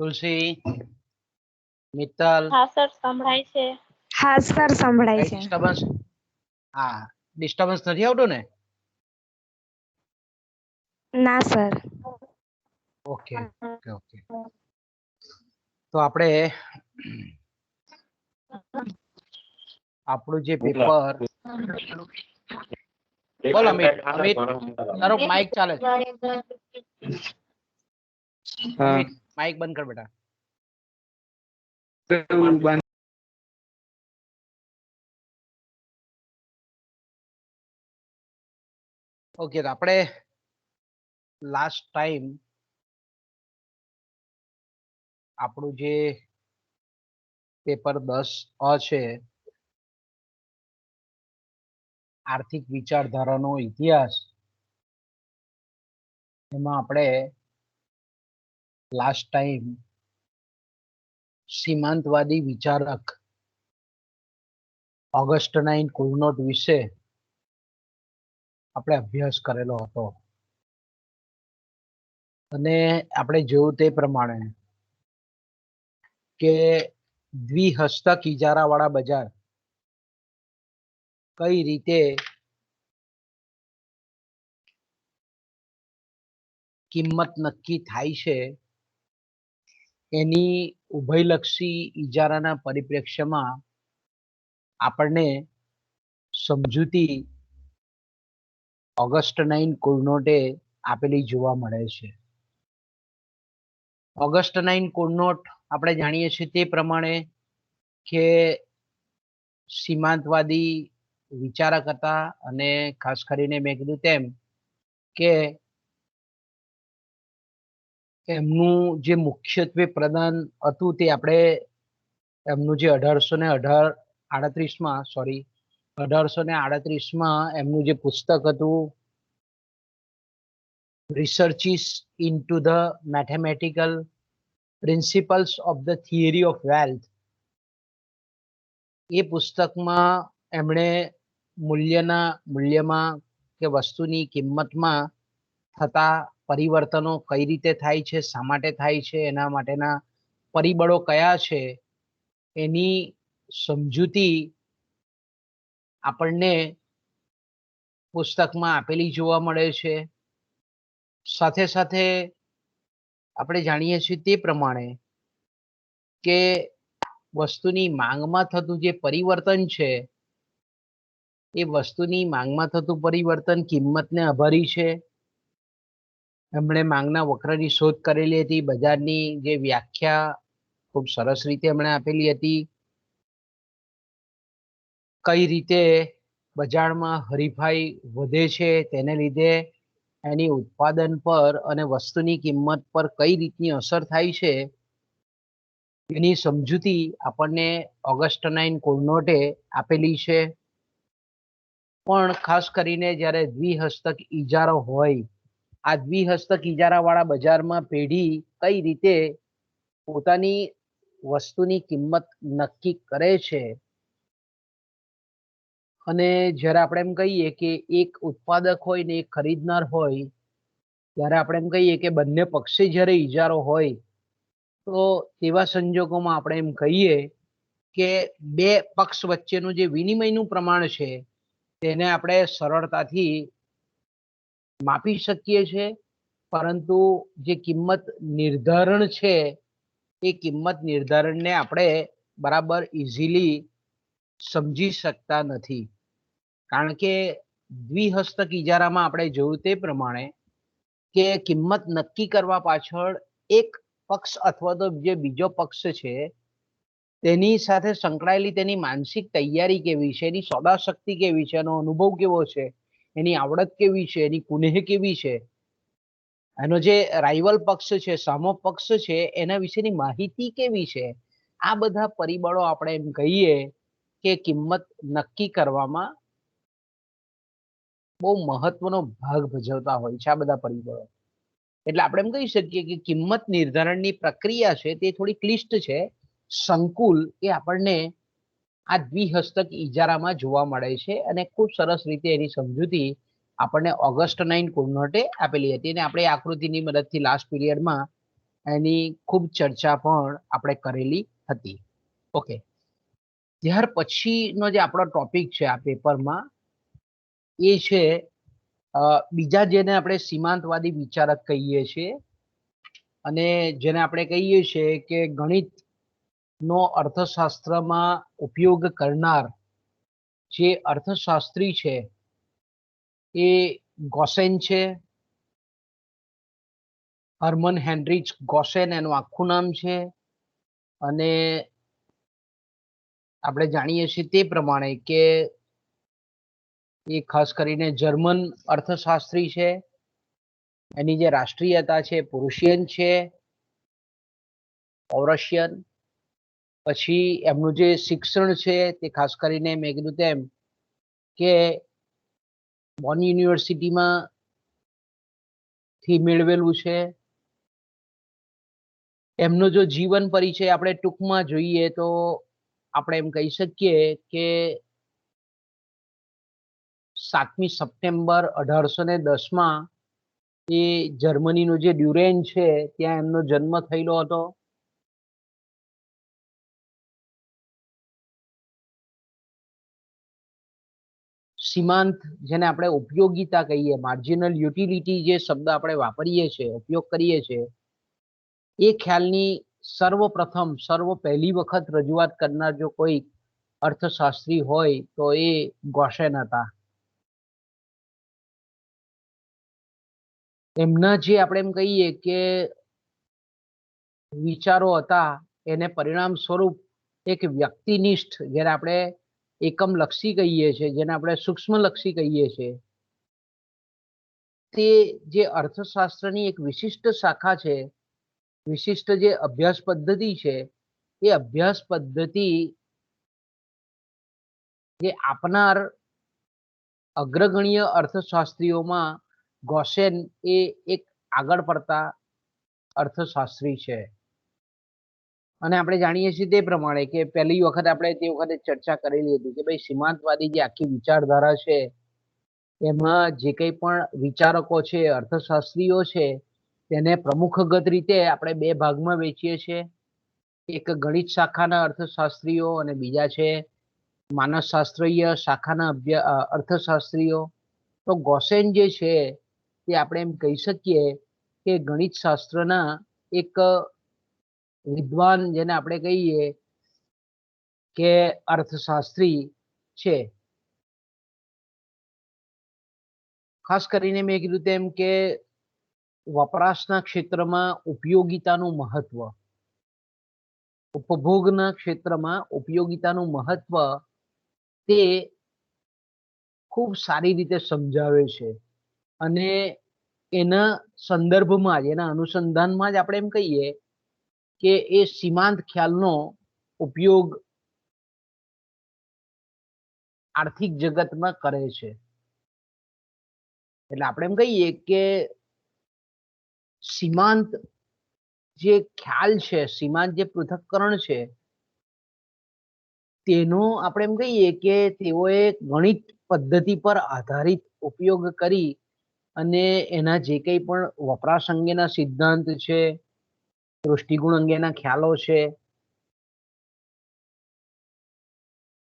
તુલસી, મિત્તલ, હા સર સંભળાય છે. હા સર સંભળાય છે. ડિસ્ટર્બન્સ? હા, ડિસ્ટર્બન્સ નથી આવતું ને? ના સર. Okay okay okay. તો આપણે આપણું જે પેપર, બોલ અમિત, અમિત તારો માઇક ચાલે છે. અમિત માઇક બંધ કર બેટા. ઓકે, તો આપણે લાસ્ટ ટાઈમ આપણું જે પેપર 10 છે, આર્થિક વિચારધારાનો ઇતિહાસ, એમાં આપણે લાસ્ટ ટાઈમ સીમાંતવાદી વિચારક ઓગસ્ટનાઇન કુલનોટ વિશે આપણે અભ્યાસ કરેલો હતો અને આપણે જોયું તે પ્રમાણે કે દ્વિહસ્તક ઇજારા વાળા બજાર કઈ રીતે કિંમત નક્કી થાય છે એની ઉભયલક્ષી ઇજારાના પરિપ્રેક્ષ્યમાં આપણને સમજૂતી ઓગસ્ટનાઇન કુલનોટે આપેલી જોવા મળે છે. ઓગસ્ટનાઇન કુલનોટ આપણે જાણીએ છીએ તે પ્રમાણે કે સીમાંતવાદી વિચારક હતા અને ખાસ કરીને મેં કીધું તેમ કે એમનું જે મુખ્યત્વે પ્રદાન હતું તે આપણે એમનું જે 1838માં એમનું જે પુસ્તક હતું researches into the mathematical principles of the theory of wealth, એ પુસ્તકમાં એમણે મૂલ્યમાં કે વસ્તુની કિંમતમાં થતા પરિવર્તનો કઈ રીતે થાય છે, શા માટે થાય છે, એના માટેના પરિબળો કયા છે, એની સમજૂતી આપણને પુસ્તકમાં આપેલી જોવા મળે છે. સાથે સાથે આપણે જાણીએ છીએ તે પ્રમાણે કે વસ્તુની માંગમાં થતું જે પરિવર્તન છે એ વસ્તુની માંગમાં થતું પરિવર્તન કિંમતને આભારી છે. એમણે માંગના વક્રની શોધ કરેલી હતી, બજારની જે વ્યાખ્યા ખૂબ સરસ રીતે એમણે આપેલી હતી. કઈ રીતે બજારમાં હરીફાઈ વધે છે તેને લીધે એની ઉત્પાદન પર અને વસ્તુની કિંમત પર કઈ રીતની અસર થાય છે એની સમજૂતી આપણને ઓગસ્ટનાઇન કુલનોટે આપેલી છે. પણ ખાસ કરીને જ્યારે દ્વિહસ્તક ઇજારો હોય, આ દ્વિહસ્તક ઇજારા વાળા બજારમાં પેઢી કઈ રીતે પોતાની વસ્તુની કિંમત નક્કી કરે છે અને જ્યારે આપણે એમ કહીએ કે એક ઉત્પાદક હોય ને એક ખરીદનાર હોય, ત્યારે આપણે એમ કહીએ કે બંને પક્ષે જ્યારે ઇજારો હોય તો તેવા સંજોગોમાં આપણે એમ કહીએ કે બે પક્ષ વચ્ચેનું જે વિનિમયનું પ્રમાણ છે તેને આપણે સરળતાથી માપી શકીએ છીએ, પરંતુ જે કિંમત નિર્ધારણ છે એ કિંમત નિર્ધારણને આપણે બરાબર ઇઝીલી સમજી શકતા નથી. કારણ કે દ્વિહસ્તક ઇજારામાં આપણે જોયું તે પ્રમાણે કે કિંમત નક્કી કરવા પાછળ એક પક્ષ અથવા તો જે બીજો પક્ષ છે તેની સાથે સંકળાયેલી તેની માનસિક તૈયારી કેવી છે, એની સોદા શક્તિ કેવી છે, એનો અનુભવ કેવો છે, એની આવડત કેવી છે, એની કુનેહ કેવી છે, એનો જે રાઇવલ પક્ષ છે, સામો પક્ષ છે, એના વિશેની માહિતી કેવી છે, આ બધા પરિબળો આપણે એમ કહીએ કે કિંમત નક્કી કરવામાં બહુ મહત્વનો ભાગ ભજવતા હોય છે આ બધા પરિબળો. એટલે આપણે એમ કહી શકીએ કે કિંમત નિર્ધારણની પ્રક્રિયા છે તે થોડી ક્લિષ્ટ છે, સંકુલ એ આપણને આ દ્વિહસ્તક ઇજારામાં જોવા મળે છે અને ખૂબ સરસ રીતે એની સમજૂતી આપણને ઓગસ્ટનાઇન કુલનોટે આપેલી હતી અને આપણે આકૃતિની મદદથી લાસ્ટ પીરિયડમાં એની ખૂબ ચર્ચા પણ આપણે કરેલી હતી. ઓકે, ત્યાર પછીનો જે આપણો ટોપિક છે આ પેપરમાં એ છે બીજા જેને આપણે સીમાંતવાદી વિચારક કહીએ છીએ અને જેને આપણે કહીએ છીએ કે ગણિતનો અર્થશાસ્ત્રમાં ઉપયોગ કરનાર જે અર્થશાસ્ત્રી છે એ ગોસેન છે. હર્મન હેનરીચ ગોસેન એનું આખું નામ છે. અને આપણે જાણીએ છીએ તે પ્રમાણે કે એ ખાસ કરીને જર્મન અર્થશાસ્ત્રી છે. એની જે રાષ્ટ્રીયતા છે પ્રુશિયન છે, ઓરશિયન. પછી એમનું જે શિક્ષણ છે તે ખાસ કરીને મેં કીધું તેમ કે બોન યુનિવર્સિટીમાં થી મેળવેલું છે. એમનો જો જીવન પરિચય આપણે ટૂંકમાં જોઈએ તો આપણે એમ કહી શકીએ કે 7મી સપ્ટેમ્બર 1810 એ જર્મનીનું જે ડ્યુરેન છે ત્યાં એમનો જન્મ થયેલો હતો. સીમાંત જેને આપણે ઉપયોગિતા કહીએ, માર્જિનલ યુટિલિટી જે શબ્દ આપણે વાપરીએ છીએ, ઉપયોગ કરીએ છીએ, એ ખ્યાલની સર્વ પહેલી વખત રજૂઆત કરનાર જો કોઈ અર્થશાસ્ત્રી હોય તો એ ગોસેન હતા. એમના જે આપણે એમ કહીએ કે વિચારો હતા એને પરિણામ સ્વરૂપ એક વ્યક્તિનિષ્ઠ, જેને આપણે એકમલક્ષી કહીએ છીએ, જેને આપણે સૂક્ષ્મલક્ષી કહીએ છીએ, તે જે અર્થશાસ્ત્રની એક વિશિષ્ટ શાખા છે, વિશિષ્ટ જે અભ્યાસ પદ્ધતિ છે, એ અભ્યાસ પદ્ધતિ જે આપનાર અગ્રગણ્ય અર્થશાસ્ત્રીઓમાં ગોસેન એ એક આગળ પડતા અર્થશાસ્ત્રી છે. અને આપણે જાણીએ છીએ તે પ્રમાણે કે પહેલી વખત આપણે તે વખતે ચર્ચા કરેલી હતી કે ભાઈ સીમાંતવાદી જે આખી વિચારધારા છે એમાં જે કંઈ પણ વિચારકો છે, અર્થશાસ્ત્રીઓ છે, તેને પ્રમુખગત રીતે આપણે બે ભાગમાં વહેંચીએ છીએ. એક ગણિત શાખાના અર્થશાસ્ત્રીઓ અને બીજા છે માનસશાસ્ત્રીય શાખાના અર્થશાસ્ત્રીઓ. તો ગોસેન જે છે તે આપણે એમ કહી શકીએ કે ગણિત શાસ્ત્રના એક વિદ્વાન, જેને આપણે કહીએ કે અર્થશાસ્ત્રી છે. ખાસ કરીને મેં કીધું તેમ કે વપરાશના ક્ષેત્રમાં ઉપયોગિતાનું મહત્વ, ઉપભોગના ક્ષેત્રમાં ઉપયોગિતાનું મહત્વ તે ખૂબ સારી રીતે સમજાવે છે. અને એના સંદર્ભમાં જ, એના અનુસંધાનમાં જ આપણે એમ કહીએ કે એ સીમાંત ખ્યાલનો ઉપયોગ આર્થિક જગતમાં કરે છે. એટલે આપણે એમ કહીએ કે સીમાંત જે ખ્યાલ છે, સીમાંત જે પૃથક્કરણ છે, તેનો આપણે એમ કહીએ કે તેઓએ ગણિત પદ્ધતિ પર આધારિત ઉપયોગ કરી અને એના જે કંઈ પણ વપરાશ અંગેના સિદ્ધાંત છે, દૃષ્ટિગુણ અંગેના ખ્યાલો છે,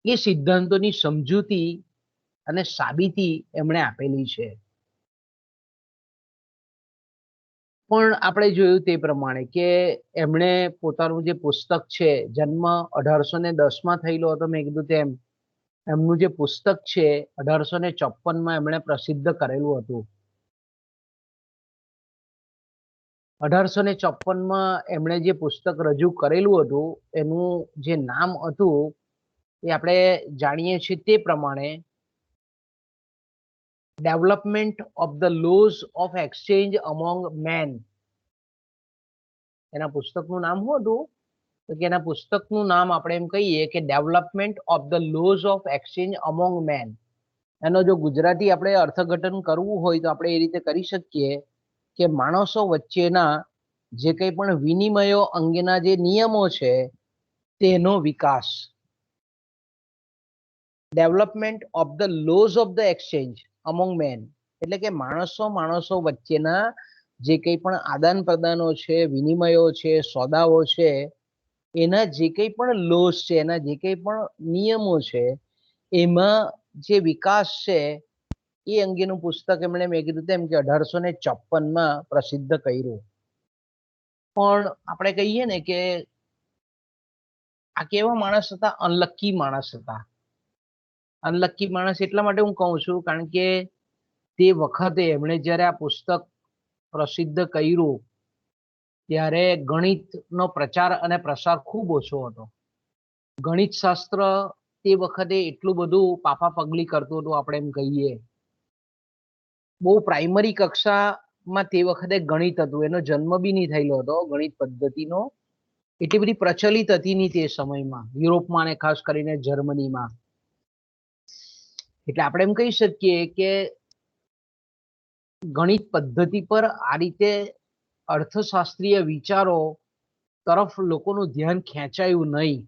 એ સિદ્ધાંતોની સમજૂતી અને સાબિતી એમણે આપેલી છે. પણ આપણે જોયું તે પ્રમાણે કે એમણે પોતાનું જે પુસ્તક છે, જન્મ 1810 થયેલો હતો, મેં કીધું તેમ એમનું જે પુસ્તક છે 1854 એમણે પ્રસિદ્ધ કરેલું હતું. 1854 એમણે જે પુસ્તક રજૂ કરેલું હતું એનું જે નામ હતું એ આપણે જાણીએ છીએ તે પ્રમાણે development of the laws of exchange among men. એના પુસ્તકનું નામ શું હતું? તો કે એના પુસ્તકનું નામ આપણે એમ કહીએ કે development of the laws of exchange among men. એનો જો ગુજરાતી આપણે અર્થઘટન કરવું હોય તો આપણે એ રીતે કરી શકીએ કે માણસો વચ્ચેના જે કંઈ પણ વિનિમયો અંગેના જે નિયમો છે તેનો વિકાસ. Development of the laws of the exchange among men એટલે કે માણસો વચ્ચેના જે કંઈ પણ આદાન પ્રદાનો છે, વિનિમયો છે, સોદાઓ છે, એના જે કંઈ પણ લોસ છે, એના જે કંઈ પણ નિયમો છે, એમાં જે વિકાસ છે એ અંગેનું પુસ્તક એમણે મેં કીધું તેમ કે 1854માં પ્રસિદ્ધ કર્યું. પણ આપણે કહીએ ને કે આ કેવા માણસ હતા? અનલકી માણસ હતા. અનલકી માણસ એટલા માટે હું કહું છું કારણ કે તે વખતે એમણે જ્યારે આ પુસ્તક પ્રસિદ્ધ કર્યું ત્યારે ગણિતનો પ્રચાર અને પ્રસાર ખૂબ ઓછો હતો. ગણિત શાસ્ત્ર તે વખતે એટલું બધું પાપા પગલી કરતું હતું, આપણે એમ કહીએ. બહુ પ્રાઇમરી કક્ષામાં તે વખતે ગણિત હતું, એનો જન્મ બી નહીં થયેલો હતો ગણિત પદ્ધતિનો. એટલી બધી પ્રચલિત હતી નહીં તે સમયમાં, યુરોપમાં અને ખાસ કરીને જર્મનીમાં. એટલે આપણે એમ કહી શકીએ કે ગણિત પદ્ધતિ પર આ રીતે અર્થશાસ્ત્રીય વિચારો તરફ લોકોનું ધ્યાન ખેંચાયું નહીં.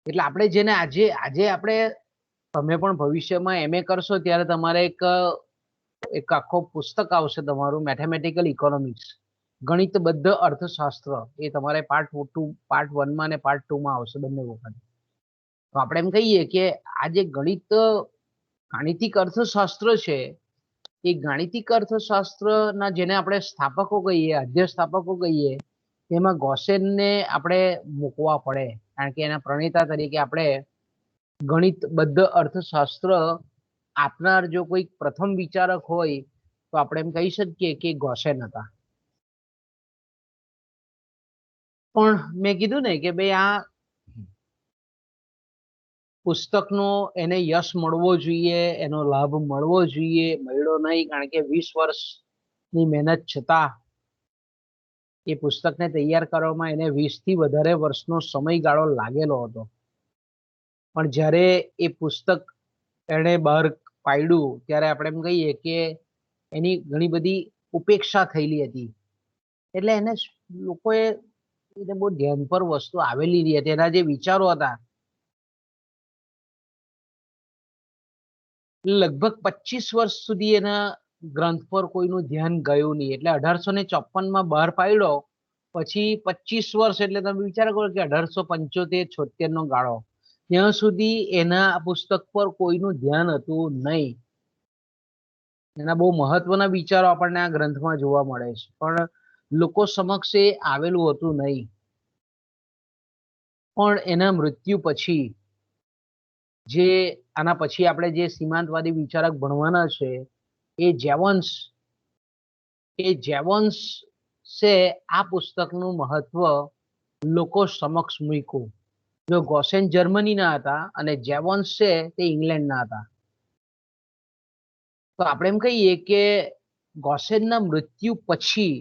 એટલે આપણે જેને આજે આપણે, તમે પણ ભવિષ્યમાં MA કરશો ત્યારે તમારે એક આખો પુસ્તક આવશે તમારું, મેથેમેટિકલ ઇકોનોમિક્સ, ગણિતબદ્ધ અર્થશાસ્ત્ર. એ તમારે પાર્ટ 1માં અને પાર્ટ 2માં આવશે બંને વખત. તો આપણે એમ કહીએ કે આ જે ગાણિતિક અર્થશાસ્ત્ર છે, એ ગાણિતિક અર્થશાસ્ત્રના જેને આપણે સ્થાપકો કહીએ, આદ્ય સ્થાપકો કહીએ, તેમાં ગોસેનને આપણે મૂકવા પડે. કારણ કે એના પ્રણેતા તરીકે આપણે ગણિતબદ્ધ અર્થશાસ્ત્ર આપનાર જો કોઈ પ્રથમ વિચારક હોય તો આપણે એમ કહી શકીએ કે ગોસેન હતા. પણ મેં કીધું ને કે ભાઈ આ પુસ્તકનો એને યશ મળવો જોઈએ, એનો લાભ મળવો જોઈએ, મળ્યો નહીં. કારણ કે 20 વર્ષની મહેનત છતાં એ પુસ્તકને તૈયાર કરવામાં એને 20 થી વધારે વર્ષનો સમયગાળો લાગેલો હતો. પણ જ્યારે એ પુસ્તક એણે બહાર પાડ્યું ત્યારે આપણે એમ કહીએ કે એની ઘણી બધી ઉપેક્ષા થયેલી હતી. એટલે એને લોકોએ એને બહુ ધ્યાન પર વસ્તુ આવેલી નહીં હતી. એના જે વિચારો હતા લગભગ 25 વર્ષ સુધી એના ગ્રંથ પર કોઈનું ધ્યાન ગયું નહીં. એટલે 1854માં બહાર પાડ્યો પછી 25 વર્ષ, એટલે તમે વિચાર કરો કે 1875-76 નો ગાળો, ત્યાં સુધી એના પુસ્તક પર કોઈનું ધ્યાન હતું નહીં. એના બહુ મહત્વના વિચારો આપણને આ ગ્રંથમાં જોવા મળે છે, પણ લોકો સમક્ષ એ આવેલું હતું નહીં. પણ એના મૃત્યુ પછી જે આના પછી આપણે જે સીમાંતવાદી વિચારક ભણવાના છે એ જેવન્સે આ પુસ્તકનું મહત્વ લોકો સમક્ષ મૂક્યું. જો ગોસેન જર્મનીના હતા અને જેવન્સ છે તે ઇંગ્લેન્ડના હતા. તો આપણે એમ કહીએ કે ગોસેનના મૃત્યુ પછી,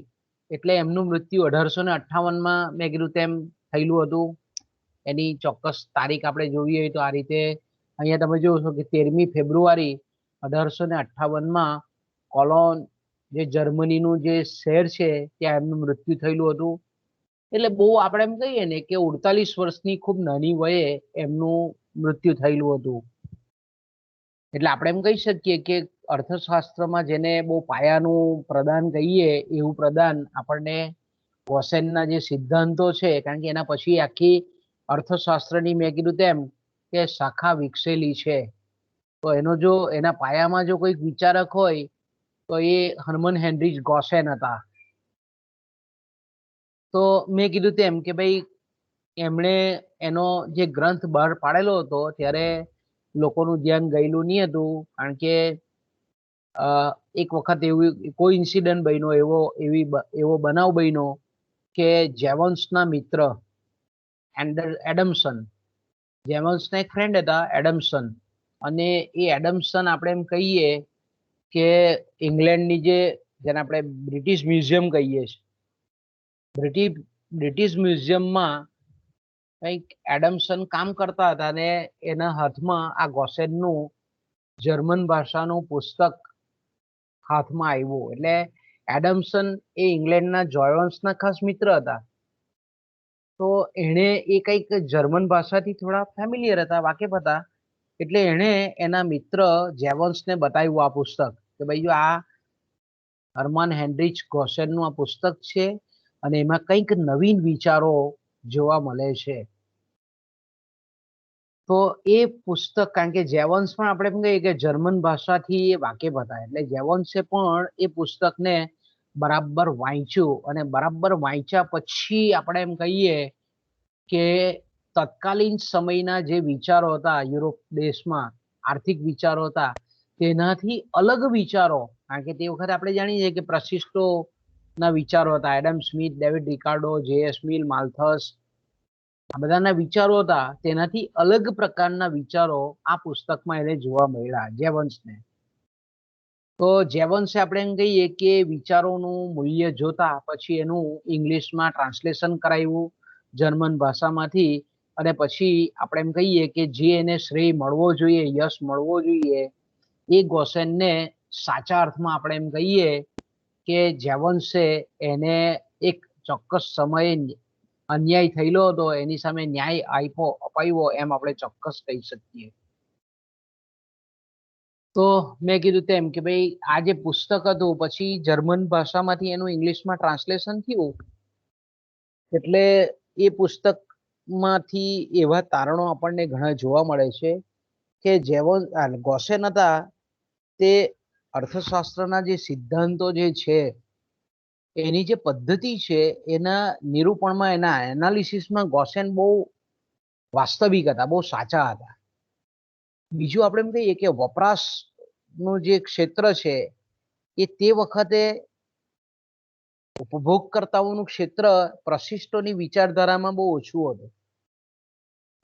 એટલે એમનું મૃત્યુ 1858માં મેં કીધું તેમ થયેલું હતું. એની ચોક્કસ તારીખ આપણે જોઈએ તો આ રીતે અહીંયા તમે જોવો છો કે 13મી ફેબ્રુઆરી 1858માં કોલોન, જે જર્મનીનું જે શહેર છે, ત્યાં એમનું મૃત્યુ થયેલું હતું. એટલે બહુ આપણે એમ કહીએ ને કે 48 વર્ષની ખૂબ નાની વયે એમનું મૃત્યુ થયેલું હતું. એટલે આપણે એમ કહી શકીએ કે અર્થશાસ્ત્રમાં જેને બહુ પાયાનું પ્રદાન કહીએ, એવું પ્રદાન આપણને ગોસેનના જે સિદ્ધાંતો છે, કારણ કે એના પછી આખી અર્થશાસ્ત્રની મેં કીધું તેમ કે શાખા વિકસેલી છે. તો એનો જો એના પાયામાં જો કોઈક વિચારક હોય તો એ હર્મન હેનરીચ ગોસેન હતા. તો મેં કીધું તેમ કે ભાઈ એમણે એનો જે ગ્રંથ બહાર પાડેલો હતો ત્યારે લોકોનું ધ્યાન ગયેલું નહીં હતું. કારણ કે એક વખત એવું કોઈ ઇન્સિડન્ટ બન્યો, એવો બનાવ બન્યો કે જેવન્સના મિત્ર એડમ્સન, જેવન્સના એક ફ્રેન્ડ હતા એડમ્સન, અને એ એડમ્સન આપણે એમ કહીએ કે ઇંગ્લેન્ડની જેને આપણે બ્રિટિશ મ્યુઝિયમ કહીએ છીએ, બ્રિટિશ મ્યુઝિયમમાં કંઈક એડમ્સન કામ કરતા હતા અને એના હાથમાં આ ગોસેનનું જર્મન ભાષાનું પુસ્તક હાથમાં આવ્યું. એટલે એડમ્સન એ ઇંગ્લેન્ડના જોયન્સના ખાસ મિત્ર હતા. તો એણે એ કંઈક જર્મન ભાષાથી થોડા ફેમિલિયર હતા, વાકેફ હતા. એટલે એણે એના મિત્ર જેવન્સને બતાવ્યું આ પુસ્તક કે ભાઈ જો આ હર્મન હેનરીચ ગોસેનનું આ પુસ્તક છે અને એમાં કંઈક નવીન વિચારો જોવા મળે છે. તો એ પુસ્તક, કારણ કે જેવન્સ પણ આપણે એમ કહીએ કે જર્મન ભાષાથી એ વાકેફ હતા, એટલે જેવન્સે પણ એ પુસ્તકને બરાબર વાંચ્યું અને બરાબર વાંચ્યા પછી આપણે એમ કહીએ કે તત્કાલીન સમયના જે વિચારો હતા યુરોપ દેશમાં, આર્થિક વિચારો હતા, તેનાથી અલગ વિચારો, કારણ કે તે વખતે આપણે જાણીએ છીએ કે પ્રશિષ્ટો ના વિચારો હતા, એડમ સ્મિથ, ડેવિડ રિકાર્ડો, જે.એસ. મિલ, માલ્થસ, આ બધાના વિચારો હતા, તેનાથી અલગ પ્રકારના વિચારો આ પુસ્તકમાં એને જોવા મળ્યા જેવન્સને. તો જેવન્સે આપણે એમ કહીએ કે વિચારોનું મૂલ્ય જોતા પછી એનું ઇંગ્લિશમાં ટ્રાન્સલેશન કરાવ્યું જર્મન ભાષામાંથી, અને પછી આપણે એમ કહીએ કે જે એને શ્રેય મળવો જોઈએ, યશ મળવો જોઈએ, એ ગોસેનને સાચા અર્થમાં આપણે એમ કહીએ કે જેવન્સે એને એક ચોક્કસ સમયે અન્યાય થયેલો હતો એની સામે ન્યાય અપાવ્યો એમ આપણે ચોક્કસ કહી શકીએ. તો મેં કીધું તેમ કે ભાઈ આ જે પુસ્તક હતું પછી જર્મન ભાષામાંથી એનું ઇંગ્લિશમાં ટ્રાન્સલેશન થયું, એટલે એ પુસ્તકમાંથી એવા તારણો આપણને ઘણા જોવા મળે છે કે ગોસેન હતા તે અર્થશાસ્ત્રના જે સિદ્ધાંતો જે છે એની જે પદ્ધતિ છે એના નિરૂપણમાં, એના એનાલિસિસમાં ગોસેન બહુ વાસ્તવિક હતા, બહુ સાચા હતા. બીજું આપણે એમ કહીએ કે વપરાશનું જે ક્ષેત્ર છે એ તે વખતે ઉપભોગકર્તાઓનું ક્ષેત્ર પ્રશિષ્ટોની વિચારધારામાં બહુ ઓછું હતું.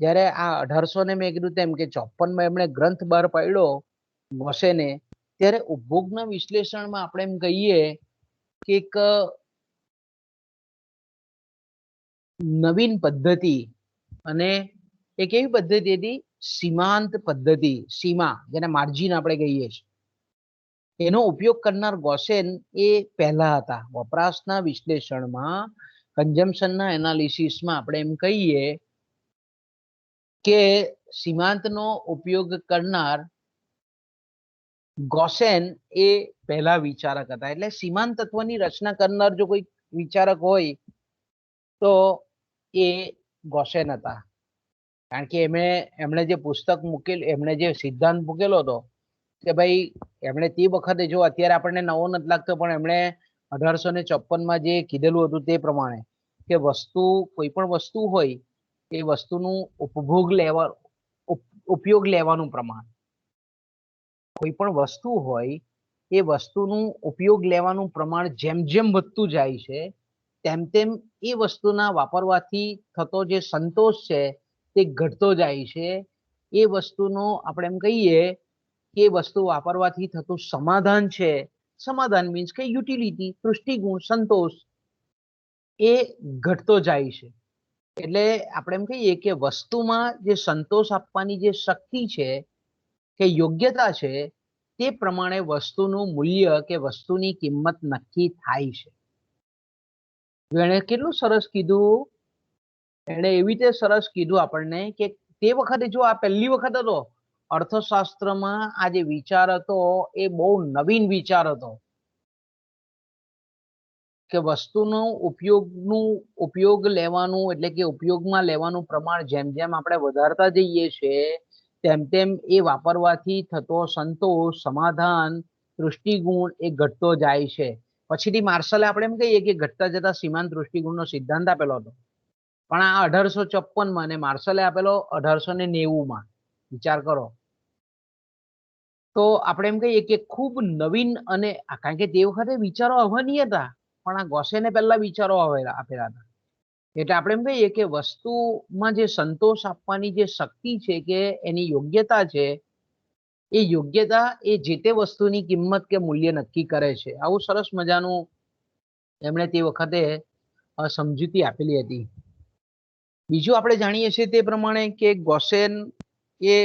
જ્યારે આ 1800 ને મેં કીધું તેમ કે 54માં એમણે ગ્રંથ બહાર પાડ્યો ગોસેને, ત્યારે ઉપભોગના વિશ્લેષણમાં આપણે એમ કહીએ કે એક નવીન પદ્ધતિ, અને એક એવી પદ્ધતિ હતી સીમાંત પદ્ધતિ, સીમા જેને માર્જિન આપણે કહીએ છીએ, એનો ઉપયોગ કરનાર ગોસેન એ પહેલા હતા. વપરાશના વિશ્લેષણમાં, કન્ઝમ્પશનના એનાલિસિસમાં આપણે એમ કહીએ કે સીમાંતનો ઉપયોગ કરનાર ગોસેન એ પહેલા વિચારક હતા. એટલે સીમાંત તત્વની રચના કરનાર જો કોઈ વિચારક હોય તો એ ગોસેન હતા. કારણ કે એમણે જે પુસ્તક મૂકેલું, એમણે જે સિદ્ધાંત મૂકેલો હતો કે ભાઈ એમણે તે વખતે, જો અત્યારે આપણને નવો નથી લાગતો, પણ એમણે 1854માં જે કીધેલું હતું તે પ્રમાણે કે વસ્તુ, કોઈ પણ વસ્તુ હોય એ વસ્તુનું ઉપયોગ લેવાનું પ્રમાણ, કોઈ પણ વસ્તુ હોય એ વસ્તુનું ઉપયોગ લેવાનું પ્રમાણ જેમ જેમ વધતું જાય છે તેમ તેમ એ વસ્તુના વાપરવાથી થતો જે સંતોષ છે તે ઘટતો જાય છે. એ વસ્તુનો આપણે એમ કહીએ કે વસ્તુ વાપરવાથી થતું સમાધાન છે, સમાધાન મીન્સ કે યુટિલિટી, તૃષ્ટિગુણ, સંતોષ, એ ઘટતો જાય છે. એટલે આપણે એમ કહીએ કે વસ્તુમાં જે સંતોષ આપવાની જે શક્તિ છે કે યોગ્યતા છે તે પ્રમાણે વસ્તુનું મૂલ્ય કે વસ્તુની કિંમત નક્કી થાય છે. એણે કેટલું સરસ કીધું, એણે એવી રીતે સરસ કીધું આપણને કે તે વખતે, જો આ પહેલી વખત હતો અર્થશાસ્ત્રમાં આ જે વિચાર હતો એ બહુ નવીન વિચાર હતો કે વસ્તુનું ઉપયોગ લેવાનું, એટલે કે ઉપયોગમાં લેવાનું પ્રમાણ જેમ જેમ આપણે વધારતા જઈએ છીએ તેમ તેમ એ વાપરવાથી થતો સંતોષ, સમાધાન, દૃષ્ટિગુણ એ ઘટતો જાય છે. પછીથી માર્શલે આપણે એમ કહીએ કે ઘટતા જતા સીમાંત દૃષ્ટિગુણનો સિદ્ધાંત આપેલો હતો, પણ આ 1856માં અને માર્શલે આપેલો 1890માં. વિચાર કરો. તો આપણે એમ કહીએ કે ખૂબ નવીન, અને કારણ કે તે વખતે વિચારો આવા નહીં હતા, પણ આ ગોસેને પહેલા વિચારો આપેલા હતા. એટલે આપણે એમ કહીએ કે વસ્તુમાં જે સંતોષ આપવાની જે શક્તિ છે કે એની યોગ્યતા છે, એ યોગ્યતા એ જે તે વસ્તુની કિંમત કે મૂલ્ય નક્કી કરે છે. આવું સરસ મજાનું એમણે તે વખતે સમજૂતી આપેલી હતી. બીજું આપણે જાણીએ છીએ તે પ્રમાણે કે ગોસેન એ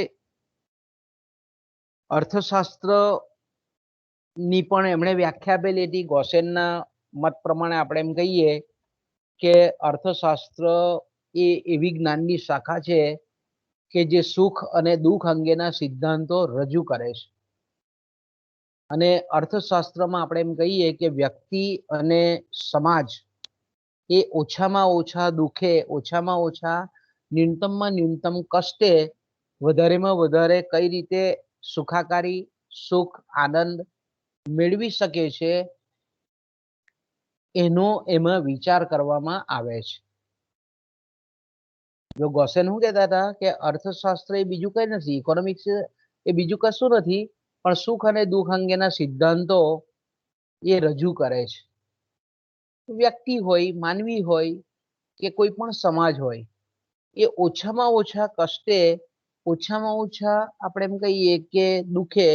અર્થશાસ્ત્ર ની પણ એમણે વ્યાખ્યા આપેલી હતી. ગોસેનના મત પ્રમાણે આપણે એમ કહીએ કે અર્થશાસ્ત્ર એ એવી જ્ઞાનની શાખા છે કે જે સુખ અને દુઃખ અંગેના સિદ્ધાંતો રજૂ કરે છે. અને અર્થશાસ્ત્રમાં આપણે એમ કહીએ કે વ્યક્તિ અને સમાજ એ ઓછામાં ઓછા દુઃખે, ઓછામાં ઓછા ન્યૂનતમમાં ન્યૂનતમ કષ્ટે વધારેમાં વધારે કઈ રીતે સુખાકારી, સુખ, આનંદ મેળવી શકે છે એનો એમાં વિચાર કરવામાં આવે છે. જો ગોસેન શું કહેતા હતા કે અર્થશાસ્ત્ર એ બીજું કઈ નથી, ઇકોનોમિક્સ એ બીજું કશું નથી, પણ સુખ અને દુઃખ અંગેના સિદ્ધાંતો એ રજૂ કરે છે. વ્યક્તિ હોય, માનવી હોય કે કોઈ પણ સમાજ હોય, એ ઓછામાં ઓછા કષ્ટે, ઓછામાં ઓછા આપણે એમ કહીએ કે દુઃખે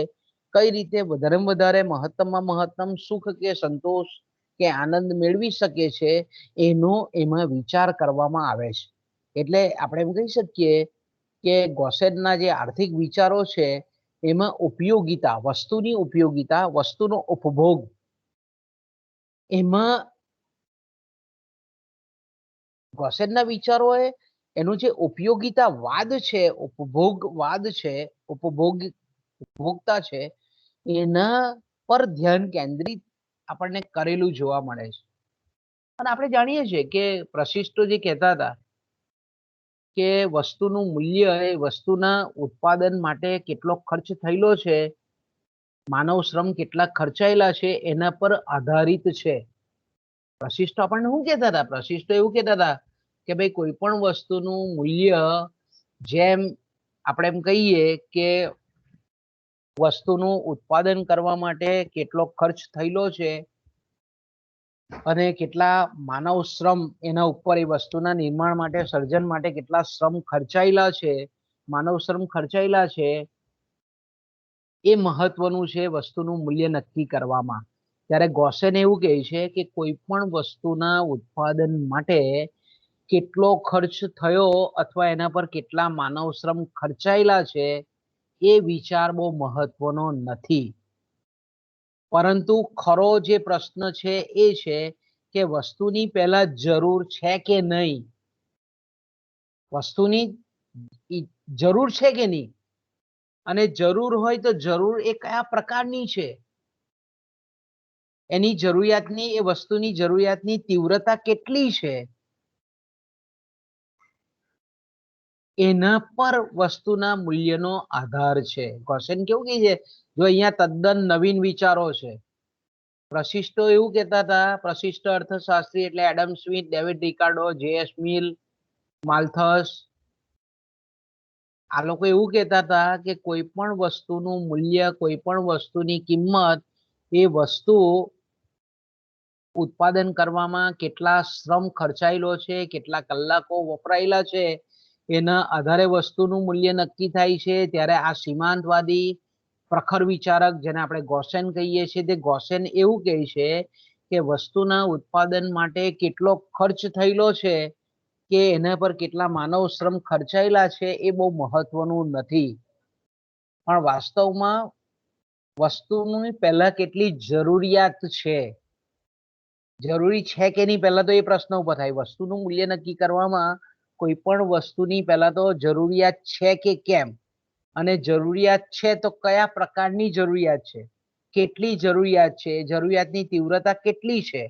કઈ રીતે વધારેમાં વધારે મહત્તમમાં મહત્તમ સુખ કે સંતોષ કે આનંદ મેળવી શકે છે એનો એમાં વિચાર કરવામાં આવે છે. એટલે આપણે એમ કહી શકીએ કે ગોસેનના જે આર્થિક વિચારો છે એમાં ઉપયોગિતા, વસ્તુની ઉપયોગિતા, વસ્તુનો ઉપભોગ, એમાં ગોસેનના વિચારોએ એનું જે ઉપયોગિતાવાદ છે, ઉપભોગવાદ છે, ઉપભોગતા છે, એના પર ધ્યાન કેન્દ્રિત આપણને કરેલું જોવા મળે છે. અને આપણે જાણીએ છીએ કે પ્રશિષ્ટો જે કહેતા હતા કે વસ્તુનું મૂલ્ય એ વસ્તુના ઉત્પાદન માટે કેટલો ખર્ચ થયેલો છે, માનવ શ્રમ કેટલા ખર્ચાયેલા છે એના પર આધારિત છે. પ્રશિષ્ટો આપણને શું કહેતા હતા? પ્રશિષ્ટો એવું કહેતા હતા કે ભાઈ કોઈ પણ વસ્તુનું મૂલ્ય, જેમ આપણે એમ કહીએ કે વસ્તુનું ઉત્પાદન કરવા માટે કેટલો ખર્ચ થયેલો છે અને કેટલા માનવ શ્રમ એના ઉપર, એ વસ્તુના નિર્માણ માટે, સર્જન માટે કેટલા શ્રમ ખર્ચાયેલા છે, માનવ શ્રમ ખર્ચાયેલા છે, એ મહત્વનું છે વસ્તુનું મૂલ્ય નક્કી કરવામાં. ત્યારે ગોસેન એવું કહે છે કે કોઈ પણ વસ્તુના ઉત્પાદન માટે કેટલો ખર્ચ થયો અથવા એના પર કેટલા માનવ શ્રમ ખર્ચાયેલા છે એ વિચાર બહુ મહત્વનો નથી. પરંતુ ખરો જે પ્રશ્ન છે એ છે કે વસ્તુની પહેલા જરૂર છે કે નહીં, વસ્તુની જરૂર છે કે નહીં, અને જરૂર હોય તો જરૂર એ કયા પ્રકારની છે, એની જરૂરિયાતની, એ વસ્તુની જરૂરિયાતની તીવ્રતા કેટલી છે, એના પર વસ્તુના મૂલ્યનો આધાર છે. ગોસેન કેવું કહે છે, જો અહીંયા તદ્દન નવીન વિચારો છે. પ્રશિષ્ટો એવું કહેતા હતા, પ્રશિષ્ટ અર્થશાસ્ત્રી એટલે એડમ સ્મિથ, ડેવિડ રિકાર્ડો, જે.એસ. મિલ, માલ્થસ, આ લોકો એવું કહેતા હતા કે કોઈ પણ વસ્તુનું મૂલ્ય, કોઈ પણ વસ્તુની કિંમત એ વસ્તુ ઉત્પાદન કરવામાં કેટલા શ્રમ ખર્ચાયેલો છે, કેટલા કલાકો વપરાયેલા છે, એના આધારે વસ્તુનું મૂલ્ય નક્કી થાય છે. ત્યારે આ સીમાંતવાદી પ્રખર વિચારક, જેને આપણે ગોસેન કહીએ છીએ, તે ગોસેન એવું કહે છે કે વસ્તુના ઉત્પાદન માટે કેટલો ખર્ચ થયેલો છે કે એના પર કેટલા માનવ શ્રમ ખર્ચાયેલા છે એ બહુ મહત્વનું નથી, પણ વાસ્તવમાં વસ્તુની પહેલા કેટલી જરૂરિયાત છે, જરૂરી છે કે નહીં, પહેલા તો એ પ્રશ્ન ઉભો થાય. વસ્તુનું મૂલ્ય નક્કી કરવામાં કોઈ પણ વસ્તુની પહેલા તો જરૂરિયાત છે કે કેમ, અને જરૂરિયાત છે તો કયા પ્રકારની જરૂરિયાત છે, કેટલી જરૂરિયાત છે, જરૂરિયાતની તીવ્રતા કેટલી છે.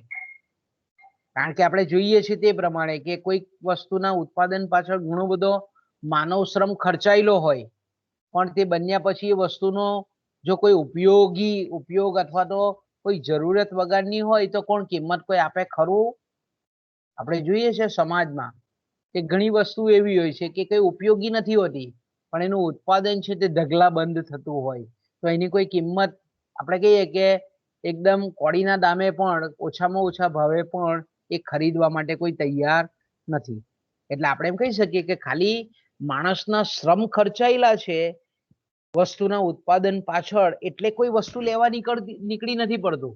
કારણ કે આપણે જોઈએ છીએ તે પ્રમાણે કે કોઈ વસ્તુના ઉત્પાદન પાછળ ઘણો બધો માનવ શ્રમ ખર્ચાયેલો હોય, પણ તે બન્યા પછી એ વસ્તુનો જો કોઈ ઉપયોગ અથવા તો કોઈ જરૂરત વગરની હોય તો કોણ કિંમત કોઈ આપે ખરું? આપણે જોઈએ છે સમાજમાં કે ઘણી વસ્તુ એવી હોય છે કે કઈ ઉપયોગી નથી હોતી, પણ એનું ઉત્પાદન છે તે ઢગલા બંધ થતું હોય, તો એની કોઈ કિંમત આપણે કહીએ કે એકદમ કોડીના દામે પણ, ઓછામાં ઓછા ભાવે પણ એ ખરીદવા માટે કોઈ તૈયાર નથી. એટલે આપણે એમ કહી શકીએ કે ખાલી માણસના શ્રમ ખર્ચાયેલા છે વસ્તુના ઉત્પાદન પાછળ, એટલે કોઈ વસ્તુ લેવા નીકળી નથી પડતું.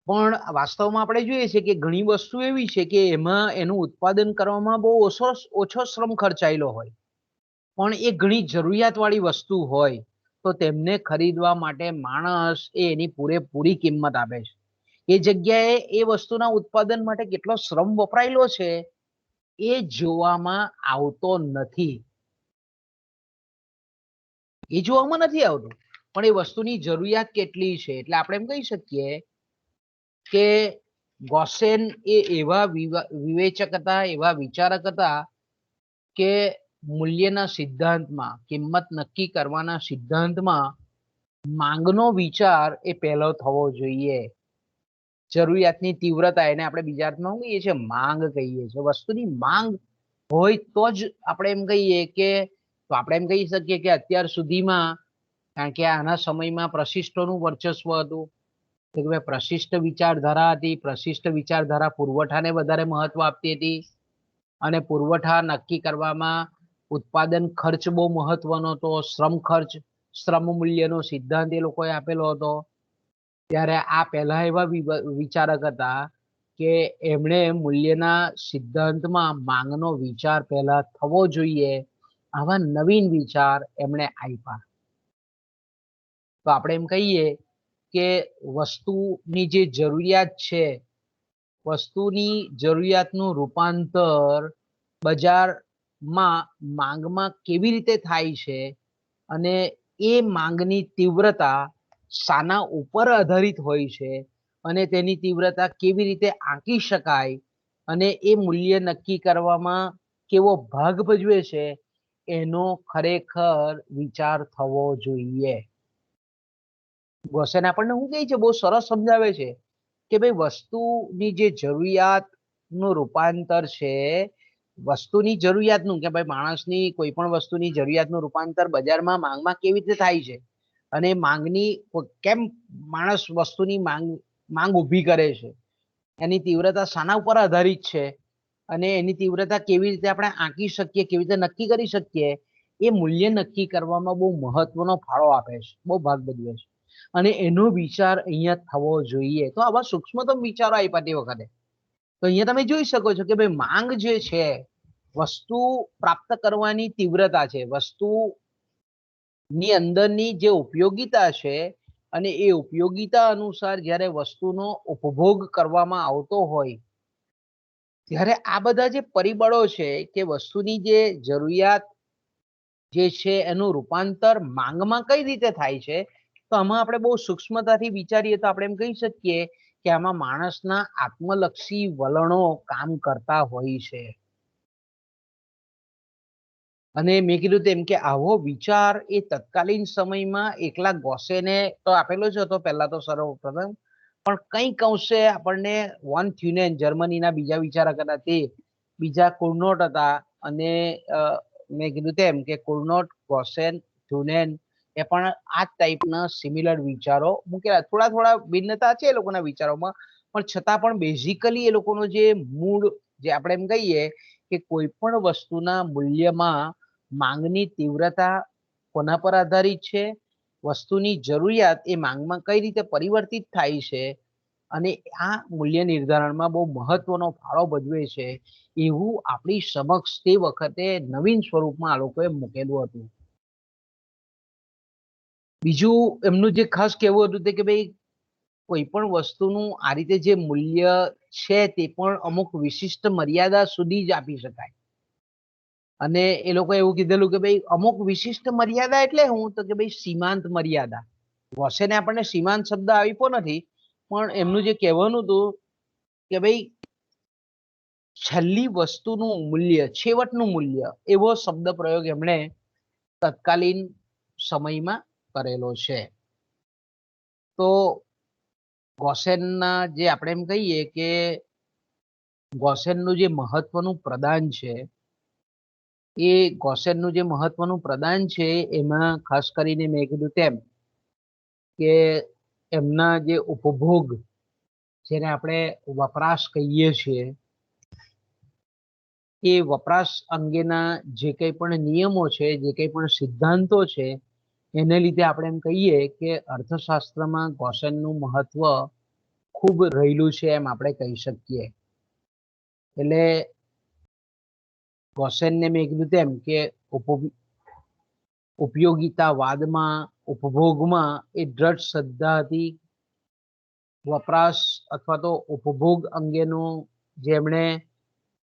પણ વાસ્તવમાં આપણે જોઈએ છે કે ઘણી વસ્તુ એવી છે કે એમાં એનું ઉત્પાદન કરવામાં બહુ ઓછો શ્રમ ખર્ચાયેલો હોય, પણ એ ઘણી જરૂરિયાતવાળી વસ્તુ હોય, તો તેમને ખરીદવા માટે માણસ એની પૂરેપૂરી કિંમત આપે છે. એ જગ્યાએ એ વસ્તુના ઉત્પાદન માટે કેટલો શ્રમ વપરાયેલો છે એ જોવામાં આવતો નથી. એ જોવામાં નથી આવતું, પણ એ વસ્તુની જરૂરિયાત કેટલી છે. એટલે આપણે એમ કહી શકીએ કે ગોસેન એ એવા વિવેચક હતા, એવા વિચારક હતા કે મૂલ્યના સિદ્ધાંતમાં, કિંમત નક્કી કરવાના સિદ્ધાંતમાં માંગનો વિચાર એ પહેલો થવો જોઈએ. જરૂરિયાતની તીવ્રતા, એને આપણે બીજા અર્થમાં કહીએ છીએ માંગ કહીએ છીએ. વસ્તુની માંગ હોય તો જ આપણે એમ કહીએ કે, તો આપણે એમ કહી શકીએ કે અત્યાર સુધીમાં, કારણ કે આના સમયમાં પ્રશિષ્ટોનું વર્ચસ્વ હતું, તો કે ભાઈ પ્રશિષ્ટ વિચારધારા હતી. પ્રશિષ્ટ વિચારધારા પુરવઠાને વધારે મહત્વ આપતી હતી, અને પુરવઠા નક્કી કરવામાં ઉત્પાદન ખર્ચ બહુ મહત્વનો હતો. શ્રમ ખર્ચ, શ્રમ મૂલ્યનો સિદ્ધાંત એ લોકોએ આપેલો હતો. ત્યારે આ પહેલા એવા વિચારક હતા કે એમણે મૂલ્યના સિદ્ધાંતમાં માંગનો વિચાર પહેલા થવો જોઈએ, આવા નવીન વિચાર એમણે આપ્યા. તો આપણે એમ કહીએ કે વસ્તુની જે જરૂરિયાત છે, વસ્તુની જરૂરિયાતનું રૂપાંતર બજારમાં માંગમાં કેવી રીતે થાય છે, અને એ માંગની તીવ્રતા શાના ઉપર આધારિત હોય છે, અને તેની તીવ્રતા કેવી રીતે આંકી શકાય, અને એ મૂલ્ય નક્કી કરવામાં કેવો ભાગ ભજવે છે, એનો ખરેખર વિચાર થવો જોઈએ. ગોસેન આપણને શું કહે છે, બહુ સરસ સમજાવે છે કે ભાઈ વસ્તુની જે જરૂરિયાતનું રૂપાંતર છે, વસ્તુની જરૂરિયાતનું, કે ભાઈ માણસની કોઈ પણ વસ્તુની જરૂરિયાતનું રૂપાંતર બજારમાં માંગમાં કેવી રીતે થાય છે, અને માંગની કેમ માણસ વસ્તુની માંગ ઊભી કરે છે, એની તીવ્રતા શાના ઉપર આધારિત છે, અને એની તીવ્રતા કેવી રીતે આપણે આંકી શકીએ, કેવી રીતે નક્કી કરી શકીએ, એ મૂલ્ય નક્કી કરવામાં બહુ મહત્વનો ફાળો આપે છે, બહુ ભાગ ભજવે છે. અને એનો વિચાર અહીંયા થવો જોઈએ. તો આવા સૂક્ષ્મતમ વિચારો આપ્યા તે વખતે. તો અહીંયા તમે જોઈ શકો છો કે ભાઈ માંગ જે છે, વસ્તુ પ્રાપ્ત કરવાની તીવ્રતા છે, વસ્તુની અંદરની જે ઉપયોગિતા છે, અને એ ઉપયોગિતા અનુસાર જ્યારે વસ્તુનો ઉપભોગ કરવામાં આવતો હોય, ત્યારે આ બધા જે પરિબળો છે કે વસ્તુની જે જરૂરિયાત જે છે એનું રૂપાંતર માંગમાં કઈ રીતે થાય છે, તો આમાં આપણે બહુ સૂક્ષ્મતાથી વિચારીએ તો આપણે એમ કહી શકીએ કે આમાં માણસના આત્મલક્ષી વલણો કામ કરતા હોય છે. અને મેં કીધું તેમ કે આવો વિચાર એ તત્કાલીન સમયમાં એકલા ગોસેને તો આપેલો જ હતો પહેલા તો સર્વપ્રથમ, પણ કંઈક અંશે આપણને વોન થ્યુનેન, જર્મનીના બીજા વિચારક હતા તે, બીજા કુર્નોટ હતા, અને મેં કીધું તેમ કે કુર્નોટ, ગોસેન, થ્યુનેન એ પણ આ જ ટાઈપના સિમિલર વિચારો મૂકેલા. થોડા થોડા ભિન્નતા છે એ લોકોના વિચારોમાં, પણ છતાં પણ બેઝિકલી એ લોકોનો જે મૂળ, જે આપણે એમ કહીએ કે કોઈ પણ વસ્તુના મૂલ્યમાં માંગની તીવ્રતા કોના પર આધારિત છે, વસ્તુની જરૂરિયાત એ માંગમાં કઈ રીતે પરિવર્તિત થાય છે, અને આ મૂલ્ય નિર્ધારણમાં બહુ મહત્વનો ફાળો ભજવે છે, એવું આપણી સમક્ષ તે વખતે નવીન સ્વરૂપમાં આ લોકોએ મૂકેલું હતું. બીજું એમનું જે ખાસ કહેવું હતું તે કે ભાઈ કોઈ પણ વસ્તુનું આ રીતે જે મૂલ્ય છે તે પણ અમુક વિશિષ્ટ મર્યાદા સુધી જ આપી શકાય. અને એ લોકો એવું કીધેલું કે ભાઈ અમુક વિશિષ્ટ મર્યાદા એટલે હું, તો કે ભાઈ સીમાંત મર્યાદા. ગોસેને આપણને સીમાંત શબ્દ આપ્યો નથી, પણ એમનું જે કહેવાનું હતું કે ભાઈ છેલ્લી વસ્તુનું મૂલ્ય, છેવટનું મૂલ્ય, એવો શબ્દ પ્રયોગ એમણે તત્કાલીન સમયમાં કરેલો છે. તો ગોસેનના જે આપણે એમ કહીએ કે ગોસેનનું જે મહત્વનું પ્રદાન છે, એ ગોસેનનું જે મહત્વનું પ્રદાન છે એમાં ખાસ કરીને મેં કીધું તેમ કે એમના જે ઉપભોગ, જેને આપણે વપરાશ કહીએ છીએ, એ વપરાશ અંગેના જે કંઈ પણ નિયમો છે, જે કંઈ પણ સિદ્ધાંતો છે, એને લીધે આપણે એમ કહીએ કે અર્થશાસ્ત્રમાં ગોસેનનું મહત્વ ખૂબ રહેલું છે એમ આપણે કહી શકીએ. એટલે ગોસેનને મેં કીધું તેમ કે ઉપયોગિતાવાદમાં, ઉપભોગમાં એ દ્રઢ શ્રદ્ધા હતી. વપરાશ અથવા તો ઉપભોગ અંગેનો જેમણે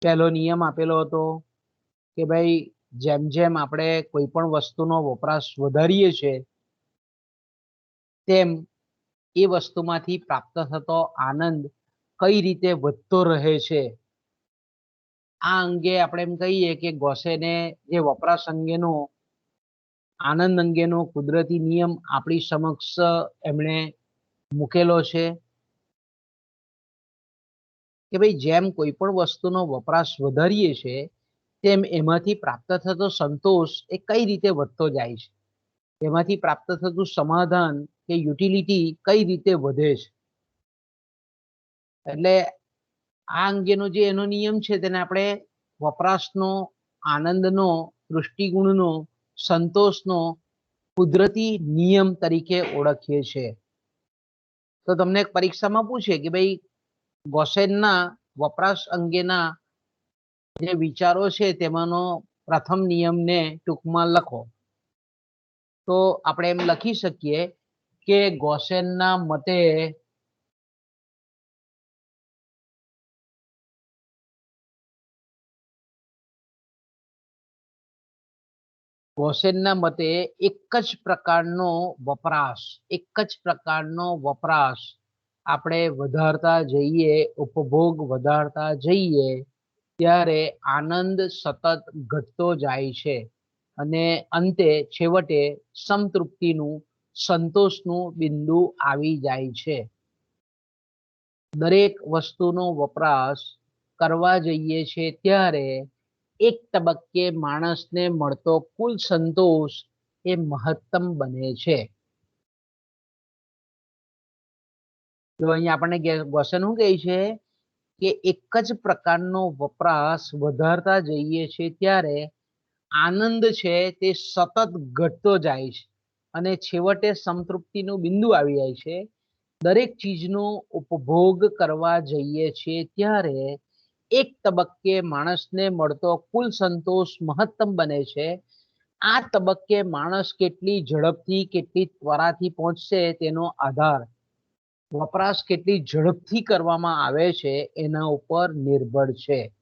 પહેલો નિયમ આપેલો હતો કે ભાઈ જેમ જેમ આપણે કોઈ પણ વસ્તુનો વપરાશ વધારીએ છીએ તેમ એ વસ્તુમાંથી પ્રાપ્ત થતો આનંદ કઈ રીતે વધતો રહે છે આ અંગે આપણે એમ કહીએ કે ગોસેને જે વપરાશ અંગેનો આનંદ અંગેનો કુદરતી નિયમ આપણી સમક્ષ એમણે મૂકેલો છે કે ભાઈ જેમ કોઈ પણ વસ્તુનો વપરાશ વધારીએ છે તેમ એમાંથી પ્રાપ્ત થતો સંતોષ એ કઈ રીતે વધતો જાય છે એમાંથી પ્રાપ્ત થતું સમાધાન કે યુટિલિટી કઈ રીતે વધે છે એટલે આ અંગેનો જે એનો નિયમ છે તેને આપણે વપરાશનો આનંદનો દૃષ્ટિગુણનો સંતોષનો કુદરતી નિયમ તરીકે ઓળખીએ છીએ તો તમને પરીક્ષામાં પૂછે કે ભાઈ ગોસેનના વપરાશ અંગેના જે વિચારો છે તેમાંનો પ્રથમ નિયમને ટૂંકમાં લખો તો આપણે એમ લખી શકીએ કે ગોસેનના મતે ગોસેનના મતે એક જ પ્રકારનો વપરાશ આપણે વધારતા જઈએ ઉપભોગ વધારતા જઈએ ત્યારે આનંદ સતત ઘટતો જાય છે અને અંતે છેવટે સંતૃપ્તિનું સંતોષનું બિંદુ આવી જાય છે દરેક વસ્તુનો વપરાશ કરવા જઈએ છે ત્યારે એક તબક્કે માણસને મળતો કુલ સંતોષ એ મહત્તમ બને છે તો અહીંયા આપણને ગોસેન શું કહે છે કે એક જ પ્રકારનો વપરાશ વધારતા જઈએ છીએ ત્યારે આનંદ છે તે સતત ઘટતો જાય છે અને છેવટે સંતૃપ્તિનું બિંદુ આવી જાય છે દરેક ચીજનો ઉપભોગ કરવા જઈએ છીએ ત્યારે એક તબક્કે માણસને મળતો કુલ સંતોષ મહત્તમ બને છે આ તબક્કે માણસ કેટલી ઝડપથી કેટલી ત્વરાથી પહોંચશે તેનો આધાર વપરાશ કેટલી ઝડપથી કરવામાં આવે છે એના ઉપર નિર્ભર છે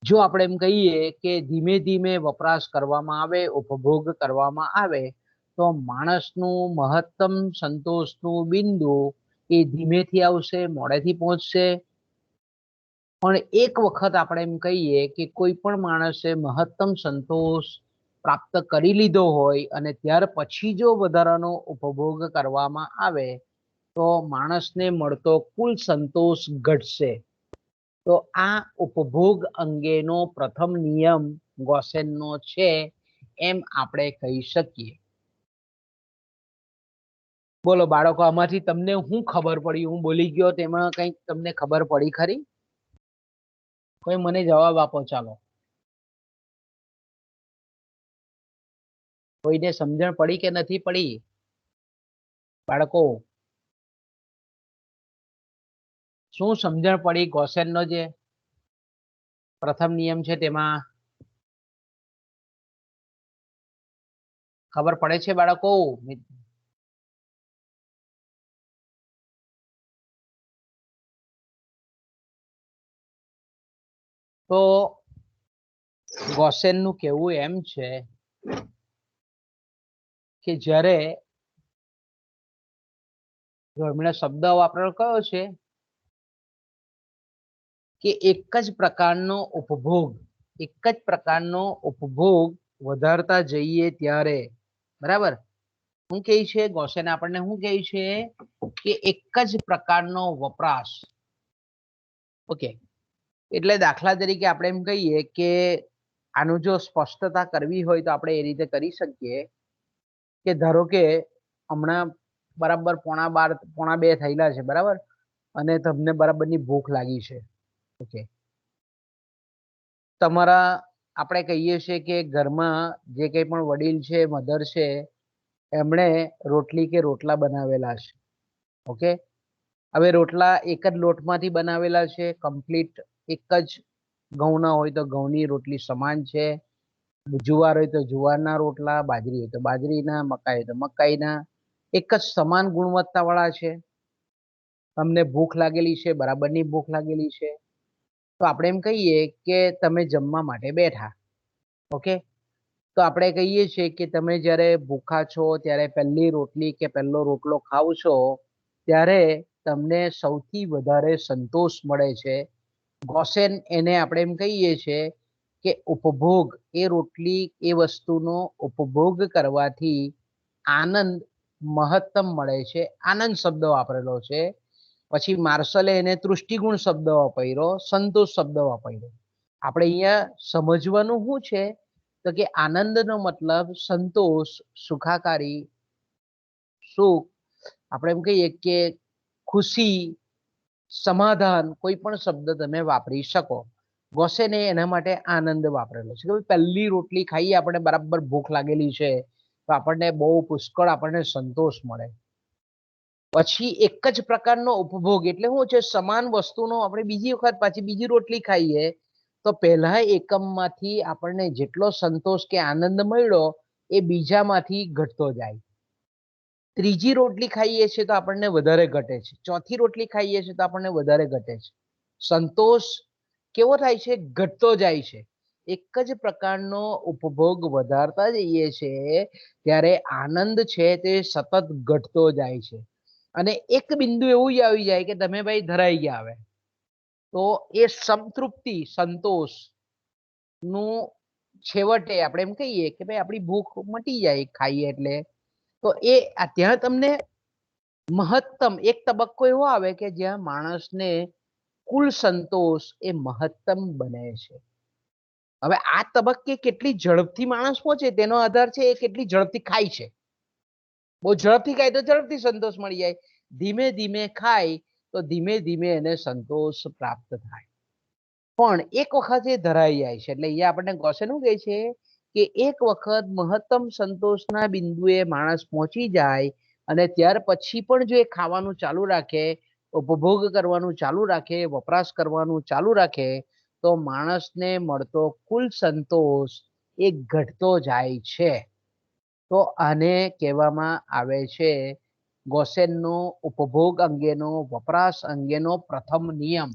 જો આપણે એમ કહીએ કે ધીમે ધીમે વપરાશ કરવામાં આવે ઉપભોગ કરવામાં આવે તો માણસનું મહત્તમ સંતોષનું બિંદુ એ ધીમેથી આવશે મોડેથી પહોંચશે પણ એક વખત આપણે એમ કહીએ કે કોઈ પણ માણસે મહત્તમ સંતોષ પ્રાપ્ત કરી લીધો હોય અને ત્યાર પછી જો વધારાનો ઉપભોગ કરવામાં આવે તો માણસને મળતો કુલ સંતોષ ઘટશે તો આ ઉપભોગ અંગેનો પ્રથમ નિયમ ગોસેનનો છે એમ આપણે કહી શકીએ બોલો બાળકો આમાંથી તમને શું ખબર પડી હું બોલી ગયો તેમાં કંઈક તમને ખબર પડી ખરી કોઈ મને જવાબ આપો ચાલો કોઈને સમજણ પડી કે નથી પડી બાળકો શું સમજણ પડી ગોસેનનો જે પ્રથમ નિયમ છે તેમાં ખબર પડે છે બાળકો તો ગોસેનનું કહેવું એમ છે કે જ્યારે એમણે શબ્દ વાપરેલો કયો છે કે એક જ પ્રકારનો ઉપભોગ વધારતા જઈએ ત્યારે બરાબર શું કહે છે ગોસેન આપણને શું કહે છે કે એક જ પ્રકારનો વપરાશ ઓકે એટલે દાખલા તરીકે આપણે એમ કહીએ કે આનું જો સ્પષ્ટતા કરવી હોય તો આપણે એ રીતે કરી શકીએ કે ધારો કે હમણાં બરાબર પોણા 2 થયેલા છે બરાબર અને તમને બરાબરની ભૂખ લાગી છે ઓકે તમારા આપણે કહીએ છીએ કે ઘરમાં જે કંઈ પણ વડીલ છે મધર છે એમણે રોટલી કે રોટલા બનાવેલા છે ઓકે હવે રોટલા એક જ લોટમાંથી બનાવેલા છે કમ્પ્લીટ એક જ ઘઉંના હોય તો ઘઉંની રોટલી સમાન છે જુવાર હોય તો જુવારના રોટલા બાજરી હોય તો બાજરીના મકાઈ હોય તો મકાઈના એક જ સમાન ગુણવત્તાવાળા છે તમને ભૂખ લાગેલી છે બરાબરની ભૂખ લાગેલી છે તો આપણે એમ કહીએ કે તમે જમવા માટે બેઠા ઓકે, તો આપણે કહીએ છીએ કે તમે જ્યારે ભૂખા છો ત્યારે પહેલી રોટલી કે પહેલો રોટલો ખાવ છો ત્યારે તમને સૌથી વધારે સંતોષ મળે છે. ગોસેન એને આપણે એમ કહીએ છીએ કે ઉપભોગ, એ રોટલી એ વસ્તુનો ઉપભોગ કરવાથી આનંદ મહત્તમ મળે છે. આનંદ શબ્દ વાપરેલો છે. પછી માર્શલે એને તૃષ્ટિગુણ શબ્દ વાપર્યો, સંતોષ શબ્દ વાપર્યો. આપણે અહીંયા સમજવાનું શું છે તો કે આનંદનો મતલબ સંતોષ, સુખાકારી, સુખ, આપણે એમ કહીએ કે ખુશી, સમાધાન, કોઈ પણ શબ્દ તમે વાપરી શકો. ગોસેને એના માટે આનંદ વાપરેલો છે કે પહેલી રોટલી ખાઈએ, આપણે બરાબર ભૂખ લાગેલી છે તો આપણને બહુ પુષ્કળ આપણને સંતોષ મળે. પછી એક જ પ્રકારનો ઉપભોગ એટલે શું છે, સમાન વસ્તુનો આપણે બીજી વખત પાછી બીજી રોટલી ખાઈએ તો પહેલા એકમમાંથી આપણને જેટલો સંતોષ કે આનંદ મળ્યો એ બીજામાંથી ઘટતો જાય. ત્રીજી રોટલી ખાઈએ છીએ તો આપણને વધારે ઘટે છે, ચોથી રોટલી ખાઈએ છીએ તો આપણને વધારે ઘટે છે. સંતોષ કેવો થાય છે? ઘટતો જાય છે. એક જ પ્રકારનો ઉપભોગ વધારતા જઈએ છીએ ત્યારે આનંદ છે તે સતત ઘટતો જાય છે. અને એક બિંદુ એવું જ આવી જાય કે તમે ભાઈ ધરાઈ ગયા હવે, તો એ સંતૃપ્તિ, સંતોષ નું છેવટે આપણે એમ કહીએ કે ભાઈ આપણી ભૂખ મટી જાય ખાઈએ એટલે, તો એ ત્યાં તમને મહત્તમ એક તબક્કો એવો આવે કે જ્યાં માણસને કુલ સંતોષ એ મહત્તમ બને છે. હવે આ તબક્કે કેટલી ઝડપથી માણસ પહોંચે તેનો આધાર છે એ કેટલી ઝડપથી ખાય છે. બહુ ઝડપથી ખાય તો ઝડપથી સંતોષ મળી જાય, ધીમે ધીમે ખાય તો ધીમે ધીમે એને સંતોષ પ્રાપ્ત થાય. પણ એક વખત એ ધરાઈ જાય છે એટલે અહીંયા આપણને ગોસે શું કહે છે કે એક વખત મહત્તમ સંતોષના બિંદુએ માણસ પહોંચી જાય અને ત્યાર પછી પણ જો એ ખાવાનું ચાલુ રાખે, ઉપભોગ કરવાનું ચાલુ રાખે, વપરાશ કરવાનું ચાલુ રાખે તો માણસને મળતો કુલ સંતોષ એ ઘટતો જાય છે. તો આને કહેવામાં આવે છે ગોસેનનો ઉપભોગ અંગેનો, વપરાશ અંગેનો પ્રથમ નિયમ.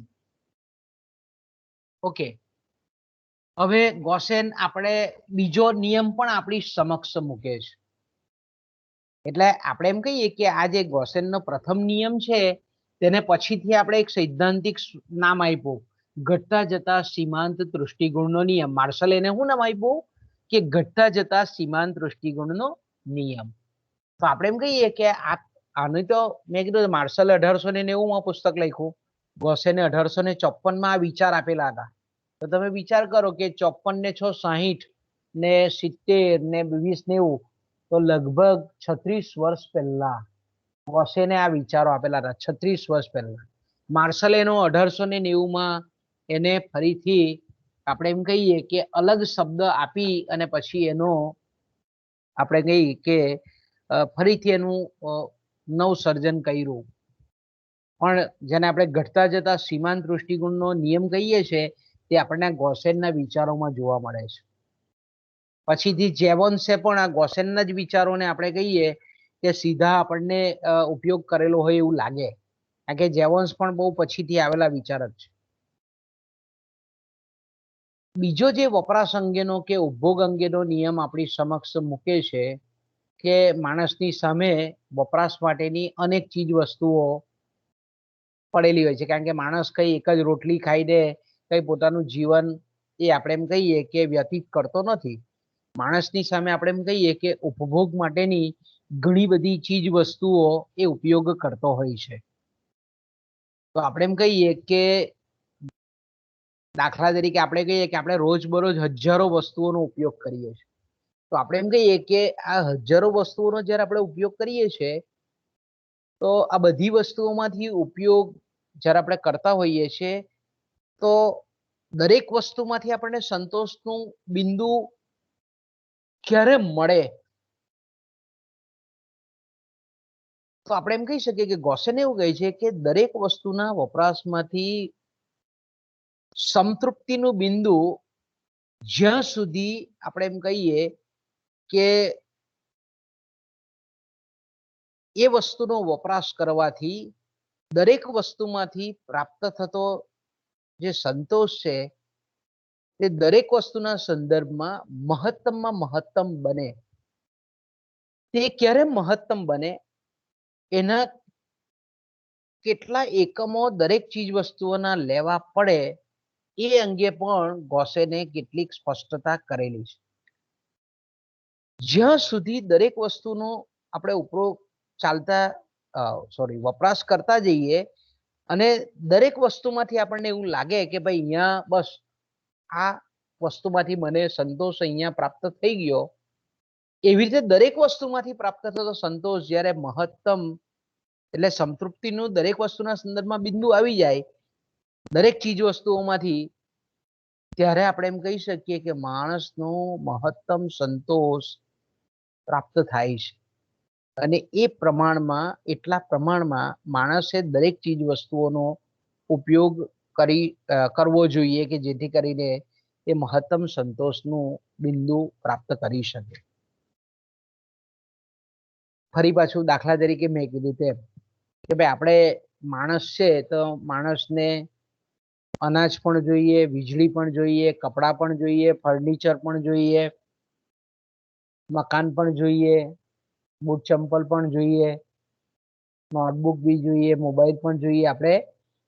ઓકે, હવે ગોસેન આપણે બીજો નિયમ પણ આપણી સમક્ષ મૂકે છે. એટલે આપણે એમ કહીએ કે આ જે ગોસેનનો પ્રથમ નિયમ છે તેને પછીથી આપણે એક સૈદ્ધાંતિક નામ આપ્યું, ઘટતા જતા સીમાંત દૃષ્ટિગુણનો નિયમ. માર્શલે એને શું નામ આપ્યું કે ઘટતા જતા સીમાંત દૃષ્ટિગુણનો નિયમ. તો આપણે એમ કહીએ કે આનું તો મેં કીધું માર્શલે 1890 પુસ્તક લખ્યું, ગોસેને 1854 આ વિચાર આપેલા હતા. તો તમે વિચાર કરો કે 54 ને 6 60 ને 70 ને 20 90, તો લગભગ 36 વર્ષ પહેલા ગોસેને આ વિચારો આપેલા હતા. 36 વર્ષ પહેલા માર્શલે એનો 1890 એને ફરીથી આપણે એમ કહીએ કે અલગ શબ્દ આપી અને પછી એનો આપણે કહીએ કે ફરીથી એનું નવસર્જન કર્યું. પણ જેને આપણે ઘટતા જતા સીમાંત દૃષ્ટિગુણનો નિયમ કહીએ છીએ તે આપણને ગોસેનના વિચારોમાં જોવા મળે છે. પછીથી જેવન્સે પણ આ ગોસેનના જ વિચારોને આપણે કહીએ કે સીધા આપણને ઉપયોગ કરેલો હોય એવું લાગે, કારણ કે જેવન્સ પણ બહુ પછીથી આવેલા વિચાર જ છે. બીજો જે વપરાશ અંગેનો કે ઉપભોગ અંગેનો નિયમ આપણી સમક્ષ મૂકે છે કે માણસની સામે વપરાશ માટેની અનેક ચીજ વસ્તુઓ પડેલી હોય છે, કારણ કે માણસ કઈ એક જ રોટલી ખાઈને કઈ પોતાનું જીવન એ આપણે એમ કહીએ કે વ્યતીત કરતો નથી. માણસની સામે આપણે એમ કહીએ કે ઉપભોગ માટેની ઘણી બધી ચીજ વસ્તુઓ એ ઉપયોગ કરતો હોય છે. તો આપણે એમ કહીએ કે દાખલા તરીકે આપણે કહીએ કે આપણે રોજબરોજ હજારો વસ્તુઓનો ઉપયોગ કરીએ છીએ. તો આપણે એમ કહીએ કે આ હજારો વસ્તુઓનો જ્યારે આપણે ઉપયોગ કરીએ છીએ તો આ બધી વસ્તુઓમાંથી ઉપયોગ જ્યારે આપણે કરતા હોઈએ છીએ તો દરેક વસ્તુમાંથી આપણને સંતોષનું બિંદુ ક્યારે મળે, તો આપણે એમ કહી શકીએ કે ગોસેન એવું કહે છે કે દરેક વસ્તુના વપરાશમાંથી સંતૃપ્તિનું બિંદુ જ્યાં સુધી આપણે એમ કહીએ કે એ વસ્તુનો વપરાશ કરવાથી દરેક વસ્તુમાંથી પ્રાપ્ત થતો જે સંતોષ છે તે દરેક વસ્તુના સંદર્ભમાં મહત્તમમાં મહત્તમ બને. તે ક્યારે મહત્તમ બને, એના કેટલા એકમો દરેક ચીજ વસ્તુઓના લેવા પડે, એ અંગે પણ ગોસેને કેટલીક સ્પષ્ટતા કરેલી છે. જ્યાં સુધી દરેક વસ્તુનો આપણે ઉપયોગ ચાલતા વપરાશ કરતા જઈએ અને દરેક વસ્તુમાંથી આપણને એવું લાગે કે ભાઈ અહીંયા બસ આ વસ્તુમાંથી મને સંતોષ અહીંયા પ્રાપ્ત થઈ ગયો, એવી રીતે દરેક વસ્તુમાંથી પ્રાપ્ત થતો સંતોષ જ્યારે મહત્તમ એટલે સંતૃપ્તિનું દરેક વસ્તુના સંદર્ભમાં બિંદુ આવી જાય દરેક ચીજ વસ્તુઓમાંથી, ત્યારે આપણે એમ કહી શકીએ કે માણસનો મહત્તમ સંતોષ પ્રાપ્ત થાય છે. અને એ પ્રમાણમાં એટલા પ્રમાણમાં માણસે દરેક ચીજ વસ્તુઓનો ઉપયોગ કરવો જોઈએ કે જેથી કરીને એ મહત્તમ સંતોષનું બિંદુ પ્રાપ્ત કરી શકે. ફરી પાછું દાખલા તરીકે મેં કીધું તેમ કે ભાઈ આપણે માણસ છે તો માણસને અનાજ પણ જોઈએ, વીજળી પણ જોઈએ, કપડાં પણ જોઈએ, ફર્નિચર પણ જોઈએ, મકાન પણ જોઈએ, બૂટ ચંપલ પણ જોઈએ, નોટબુક બી જોઈએ, મોબાઈલ પણ જોઈએ.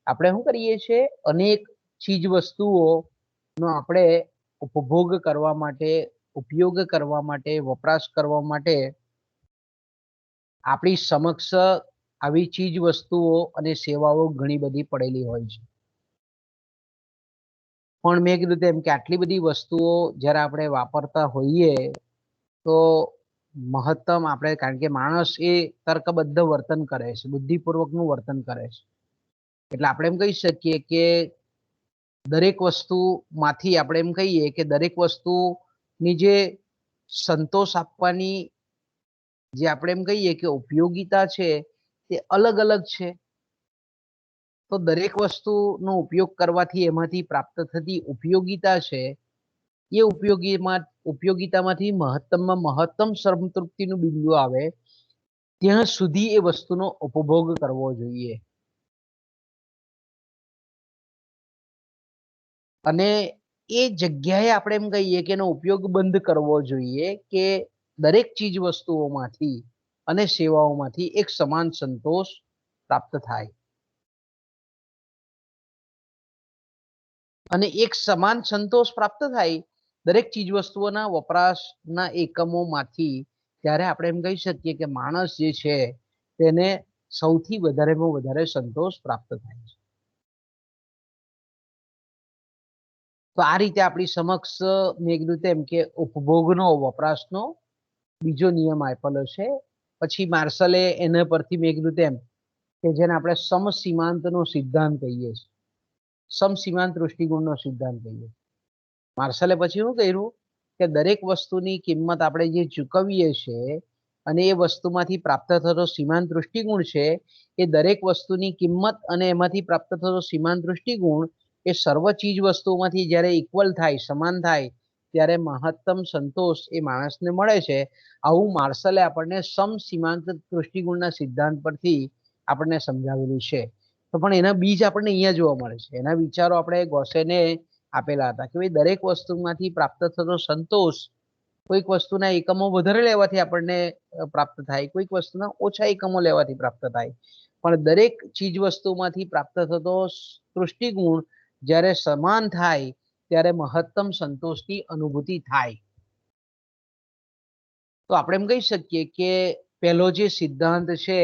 આપણે શું કરીએ છીએ, અનેક ચીજ વસ્તુઓનો આપણે ઉપભોગ કરવા માટે, ઉપયોગ કરવા માટે, વપરાશ કરવા માટે આપણી સમક્ષ આવી ચીજ વસ્તુઓ અને સેવાઓ ઘણી બધી પડેલી હોય છે. પણ મેં કીધું તેમ કે આટલી બધી વસ્તુઓ જ્યારે આપણે વાપરતા હોઈએ તો મહત્તમ આપણે, કારણ કે માણસ એ તર્કબદ્ધ વર્તન કરે છે, બુદ્ધિપૂર્વકનું વર્તન કરે છે, એટલે આપણે એમ કહી શકીએ કે દરેક વસ્તુમાંથી આપણે એમ કહીએ કે દરેક વસ્તુની જે સંતોષ આપવાની જે આપણે એમ કહીએ કે ઉપયોગિતા છે તે અલગ અલગ છે. તો દરેક વસ્તુનો ઉપયોગ કરવાથી એમાંથી પ્રાપ્ત થતી ઉપયોગિતા છે, એ ઉપયોગિતામાંથી મહત્તમમાં મહત્તમ સંતૃપ્તિનું બિંદુ આવે ત્યાં સુધી એ વસ્તુનો ઉપભોગ કરવો જોઈએ. અને એ જગ્યાએ આપણે એમ કહીએ કે એનો ઉપયોગ બંધ કરવો જોઈએ કે દરેક ચીજ વસ્તુઓમાંથી અને સેવાઓમાંથી એક સમાન સંતોષ પ્રાપ્ત થાય. અને એક સમાન સંતોષ પ્રાપ્ત થાય દરેક ચીજ વસ્તુઓના વપરાશના એકમોમાંથી, ત્યારે આપણે એમ કહી શકીએ કે માણસ જે છે તેને સૌથી વધારેમાં વધારે સંતોષ પ્રાપ્ત થાય છે. તો આ રીતે આપણી સમક્ષ મેં કીધું તેમ કે ઉપભોગનો વપરાશનો બીજો નિયમ આપેલો છે. પછી માર્શલે એના પરથી મેં કીધું તેમ કે જેને આપણે સમસીમાંતનો સિદ્ધાંત કહીએ છીએ, સમસીમાંત દૃષ્ટિકોણનો સિદ્ધાંત કહીએ. માર્શલે પછી શું કર્યું કે દરેક વસ્તુની કિંમત આપણે જે ચૂકવીએ છીએ અને એ વસ્તુમાંથી પ્રાપ્ત થતો સીમાંત દૃષ્ટિકોણ છે, એ દરેક વસ્તુની કિંમત અને એમાંથી પ્રાપ્ત થતો સીમાંત દૃષ્ટિકોણ એ સર્વ ચીજ વસ્તુઓમાંથી જ્યારે ઇક્વલ થાય, સમાન થાય, ત્યારે મહત્તમ સંતોષ એ માણસને મળે છે. આવું માર્શલે આપણને સમસીમાંત દૃષ્ટિકોણના સિદ્ધાંત પરથી આપણને સમજાવેલું છે. તો પણ એના બીજ આપણને અહીંયા જોવા મળે છે. એના વિચારો આપણે ગોસેને આપેલા હતા કે ભાઈ દરેક વસ્તુમાંથી પ્રાપ્ત થતો સંતોષ કોઈક વસ્તુના એકમો વધારે લેવાથી આપણને પ્રાપ્ત થાય, કોઈક વસ્તુના ઓછા એકમો લેવાથી પ્રાપ્ત થાય, પણ દરેક ચીજ વસ્તુમાંથી પ્રાપ્ત થતો દૃષ્ટિકોણ જ્યારે સમાન થાય ત્યારે મહત્તમ સંતોષની અનુભૂતિ થાય. તો આપણે એમ કહી શકીએ કે પહેલો જે સિદ્ધાંત છે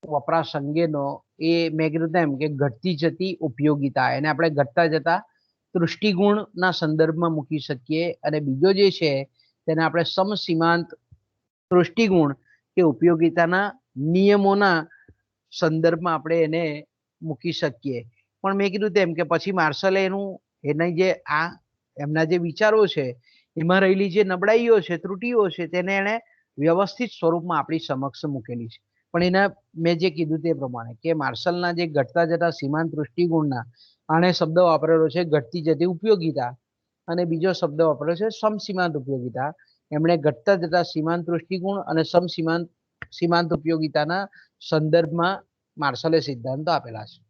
વપરાશ અંગેનો, એ મેં કીધું તેમ કે ઘટતી જતી ઉપયોગિતા, એને આપણે ઘટતા જતા દૃષ્ટિગુણના સંદર્ભમાં મૂકી શકીએ. અને બીજો જે છે તેને આપણે સમસીમાંત દૃષ્ટિગુણ કે ઉપયોગિતાના નિયમોના સંદર્ભમાં આપણે એને મૂકી શકીએ. પણ મેં કીધું તેમ કે પછી માર્શલે એની જે એમના જે વિચારો છે એમાં રહેલી જે નબળાઈઓ છે, ત્રુટીઓ છે, તેને એને વ્યવસ્થિત સ્વરૂપમાં આપણી સમક્ષ મૂકેલી છે. પણ એના મેં જે કીધું તે પ્રમાણે કે માર્શલના જે ઘટતા જતા સીમાંત દૃષ્ટિગુણના આણે શબ્દ વાપરેલો છે ઘટતી જતી ઉપયોગિતા, અને બીજો શબ્દ વાપરેલો છે સમસીમાંત ઉપયોગિતા. એમણે ઘટતા જતા સીમાંત દૃષ્ટિગુણ અને સીમાંત ઉપયોગિતાના સંદર્ભમાં માર્શલે સિદ્ધાંતો આપેલા છે.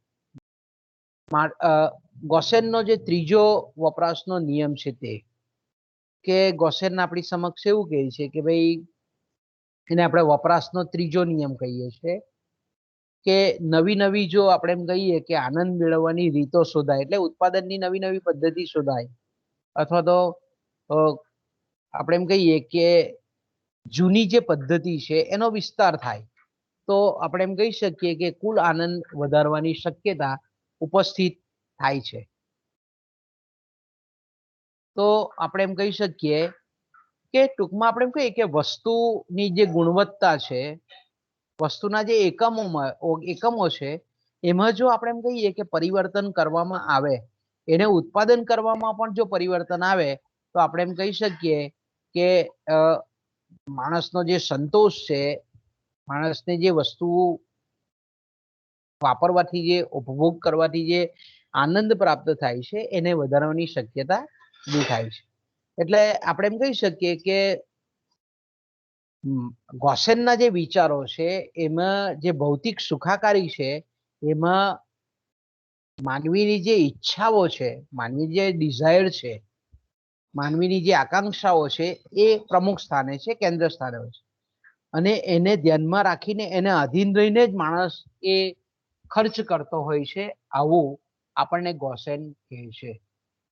ગોસેનનો જે ત્રીજો વપરાશનો નિયમ છે તે કે ગોસેન આપણી સમક્ષ એવું કહે છે કે ભાઈ એને આપણે વપરાશનો ત્રીજો નિયમ કહીએ છીએ કે નવી નવી જો આપણે એમ કહીએ કે આનંદ મેળવવાની રીતો શોધાય એટલે ઉત્પાદનની નવી નવી પદ્ધતિ શોધાય અથવા તો આપણે એમ કહીએ કે જૂની જે પદ્ધતિ છે એનો વિસ્તાર થાય તો આપણે એમ કહી શકીએ કે કુલ આનંદ વધારવાની શક્યતા ઉપસ્થિત થાય છે. તો આપણે એમ કહી શકીએ કે ટૂંકમાં આપણે એમ કહીએ કે વસ્તુની જે ગુણવત્તા છે, વસ્તુના જે એકમો છે એમાં જો આપણે એમ કહીએ કે પરિવર્તન કરવામાં આવે, એને ઉત્પાદન કરવામાં પણ જો પરિવર્તન આવે તો આપણે એમ કહી શકીએ કે માણસનો જે સંતોષ છે, માણસને જે વસ્તુ વાપરવાથી જે ઉપભોગ કરવાથી જે આનંદ પ્રાપ્ત થાય છે એને વધારવાની શક્યતા દેખાય છે. એટલે આપણે એમ કહી શકીએ કે ગોસેનના જે વિચારો છે એમાં જે ભૌતિક સુખાકારી છે એમાં માનવીની જે ઈચ્છાઓ છે, માનવી જે ડિઝાયર છે, માનવીની જે આકાંક્ષાઓ છે એ પ્રમુખ સ્થાને છે, કેન્દ્ર સ્થાને હોય છે અને એને ધ્યાનમાં રાખીને એને આધીન રહીને જ માણસ એ ખર્ચ કરતો હોય છે, આવું આપણને ગોસેન કહે છે.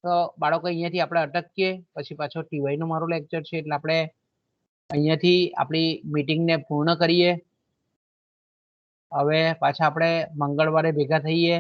તો બાળકો અહીંયાથી આપણે અટકીએ, પછી પાછો ટીવાય નો મારો લેક્ચર છે એટલે આપણે અહીંયાથી આપણી મીટિંગને પૂર્ણ કરીએ. હવે પાછા આપણે મંગળવારે ભેગા થઈએ.